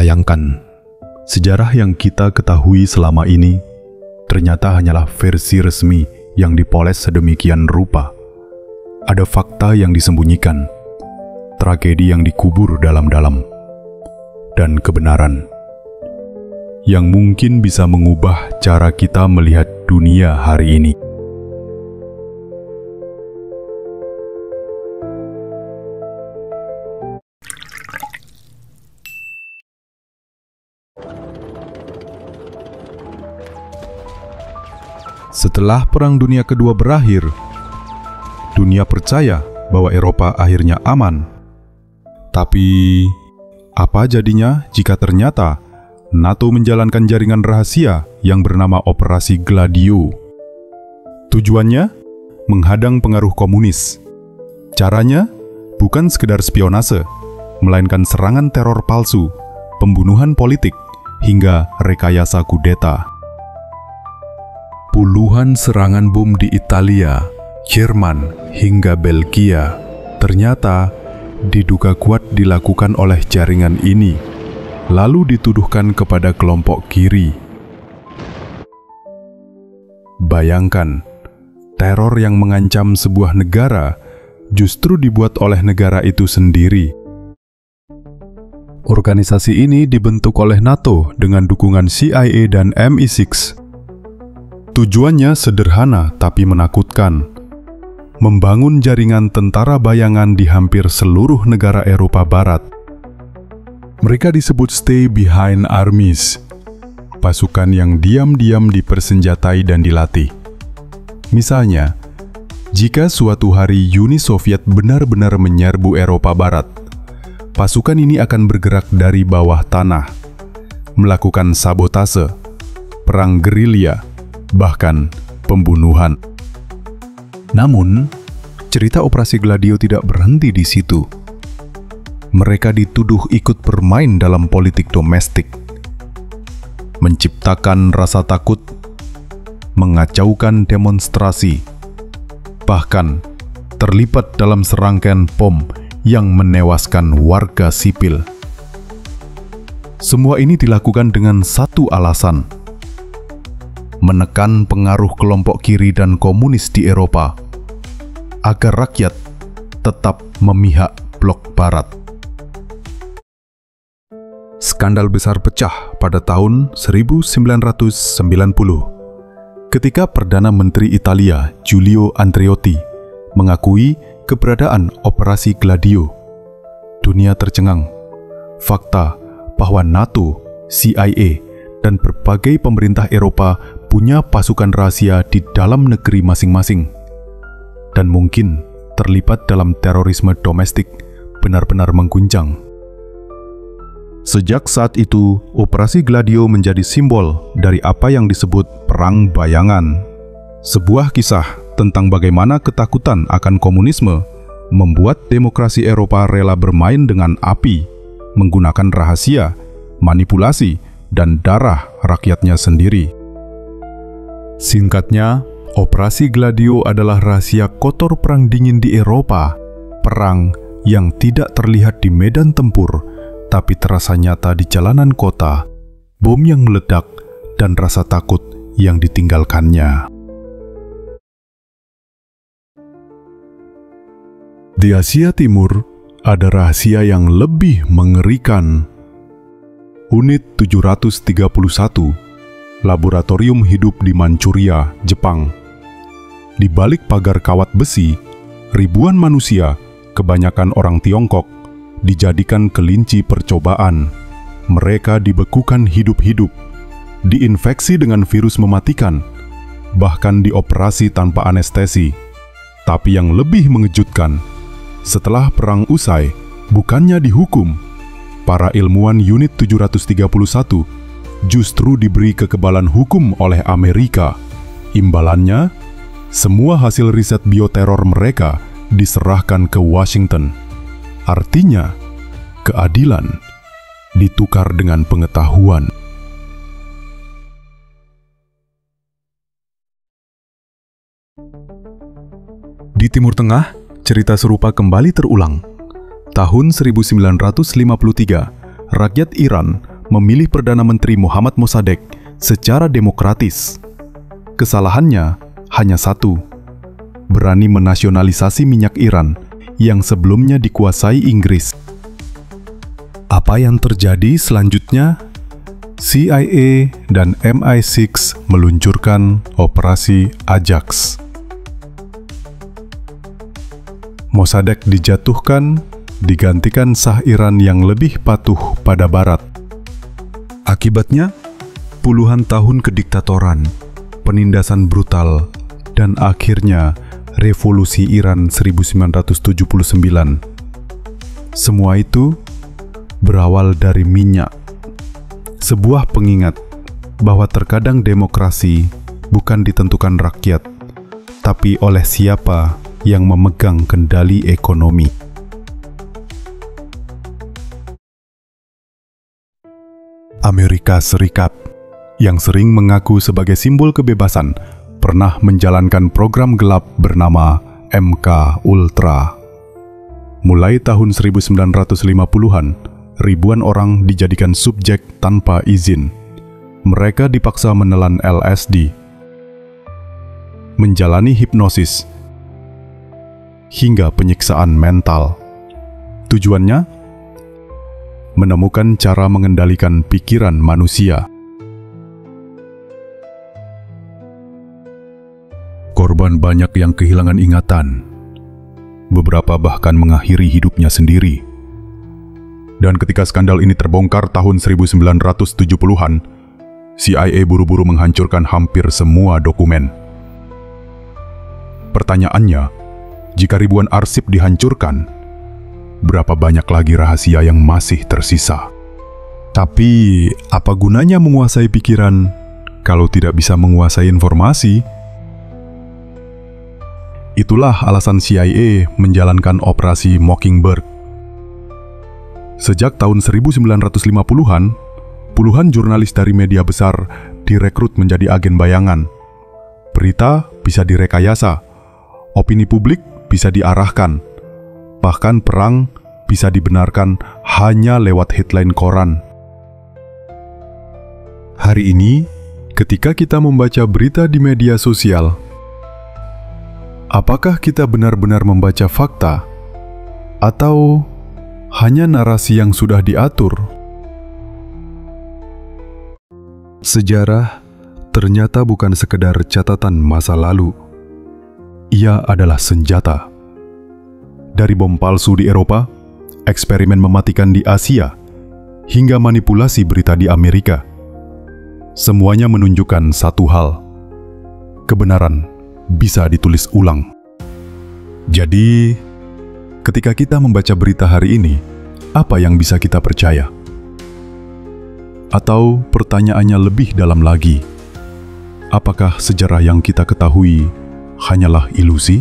Sayangkan, sejarah yang kita ketahui selama ini ternyata hanyalah versi resmi yang dipoles sedemikian rupa. Ada fakta yang disembunyikan, tragedi yang dikubur dalam-dalam, dan kebenaran yang mungkin bisa mengubah cara kita melihat dunia hari ini. Setelah Perang Dunia Kedua berakhir, dunia percaya bahwa Eropa akhirnya aman. Tapi, apa jadinya jika ternyata NATO menjalankan jaringan rahasia yang bernama Operasi Gladio? Tujuannya, menghadang pengaruh komunis. Caranya, bukan sekedar spionase, melainkan serangan teror palsu, pembunuhan politik, hingga rekayasa kudeta. Puluhan serangan bom di Italia, Jerman, hingga Belgia ternyata diduga kuat dilakukan oleh jaringan ini, lalu dituduhkan kepada kelompok kiri. Bayangkan, teror yang mengancam sebuah negara justru dibuat oleh negara itu sendiri. Organisasi ini dibentuk oleh NATO dengan dukungan CIA dan MI6. Tujuannya sederhana tapi menakutkan, membangun jaringan tentara bayangan di hampir seluruh negara Eropa Barat. Mereka disebut Stay Behind Armies, pasukan yang diam-diam dipersenjatai dan dilatih. Misalnya, jika suatu hari Uni Soviet benar-benar menyerbu Eropa Barat, pasukan ini akan bergerak dari bawah tanah, melakukan sabotase, perang gerilya, bahkan pembunuhan. Namun, cerita Operasi Gladio tidak berhenti di situ. Mereka dituduh ikut bermain dalam politik domestik, menciptakan rasa takut, mengacaukan demonstrasi, bahkan terlibat dalam serangkaian bom yang menewaskan warga sipil. Semua ini dilakukan dengan satu alasan: menekan pengaruh kelompok kiri dan komunis di Eropa, agar rakyat tetap memihak blok barat. Skandal besar pecah pada tahun 1990, ketika Perdana Menteri Italia Giulio Andreotti mengakui keberadaan Operasi Gladio. Dunia tercengang. Fakta bahwa NATO, CIA, dan berbagai pemerintah Eropa punya pasukan rahasia di dalam negeri masing-masing, dan mungkin terlibat dalam terorisme domestik, benar-benar mengguncang. Sejak saat itu, Operasi Gladio menjadi simbol dari apa yang disebut Perang Bayangan. Sebuah kisah tentang bagaimana ketakutan akan komunisme membuat demokrasi Eropa rela bermain dengan api, menggunakan rahasia, manipulasi, dan darah rakyatnya sendiri. Singkatnya, Operasi Gladio adalah rahasia kotor perang dingin di Eropa. Perang yang tidak terlihat di medan tempur, tapi terasa nyata di jalanan kota, bom yang meledak, dan rasa takut yang ditinggalkannya. Di Asia Timur, ada rahasia yang lebih mengerikan. Unit 731, laboratorium hidup di Manchuria, Jepang. Di balik pagar kawat besi, ribuan manusia, kebanyakan orang Tiongkok, dijadikan kelinci percobaan. Mereka dibekukan hidup-hidup, diinfeksi dengan virus mematikan, bahkan dioperasi tanpa anestesi. Tapi yang lebih mengejutkan, setelah perang usai, bukannya dihukum, para ilmuwan Unit 731 justru diberi kekebalan hukum oleh Amerika. Imbalannya, semua hasil riset bioteror mereka diserahkan ke Washington. Artinya, keadilan ditukar dengan pengetahuan. Di Timur Tengah, cerita serupa kembali terulang. Tahun 1953, rakyat Iran memilih Perdana Menteri Mohammad Mossadegh secara demokratis. Kesalahannya hanya satu, berani menasionalisasi minyak Iran yang sebelumnya dikuasai Inggris. Apa yang terjadi selanjutnya? CIA dan MI6 meluncurkan Operasi Ajax. Mossadegh dijatuhkan, digantikan Shah Iran yang lebih patuh pada Barat. Akibatnya, puluhan tahun kediktatoran, penindasan brutal, dan akhirnya Revolusi Iran 1979. Semua itu berawal dari minyak. Sebuah pengingat bahwa terkadang demokrasi bukan ditentukan rakyat, tapi oleh siapa yang memegang kendali ekonomi. Amerika Serikat, yang sering mengaku sebagai simbol kebebasan, pernah menjalankan program gelap bernama MK Ultra. Mulai tahun 1950-an, ribuan orang dijadikan subjek tanpa izin. Mereka dipaksa menelan LSD, menjalani hipnosis, hingga penyiksaan mental. Tujuannya? Menemukan cara mengendalikan pikiran manusia. Korban banyak yang kehilangan ingatan. Beberapa bahkan mengakhiri hidupnya sendiri. Dan ketika skandal ini terbongkar tahun 1970-an, CIA buru-buru menghancurkan hampir semua dokumen. Pertanyaannya, jika ribuan arsip dihancurkan, berapa banyak lagi rahasia yang masih tersisa? Tapi, apa gunanya menguasai pikiran kalau tidak bisa menguasai informasi? Itulah alasan CIA menjalankan operasi Mockingbird. Sejak tahun 1950-an, puluhan jurnalis dari media besar direkrut menjadi agen bayangan. Berita bisa direkayasa, opini publik bisa diarahkan, bahkan perang bisa dibenarkan hanya lewat headline koran. Hari ini, ketika kita membaca berita di media sosial, apakah kita benar-benar membaca fakta atau hanya narasi yang sudah diatur? Sejarah ternyata bukan sekedar catatan masa lalu. Ia adalah senjata. Dari bom palsu di Eropa, eksperimen mematikan di Asia, hingga manipulasi berita di Amerika. Semuanya menunjukkan satu hal: kebenaran bisa ditulis ulang. Jadi, ketika kita membaca berita hari ini, apa yang bisa kita percaya? Atau pertanyaannya lebih dalam lagi, apakah sejarah yang kita ketahui hanyalah ilusi?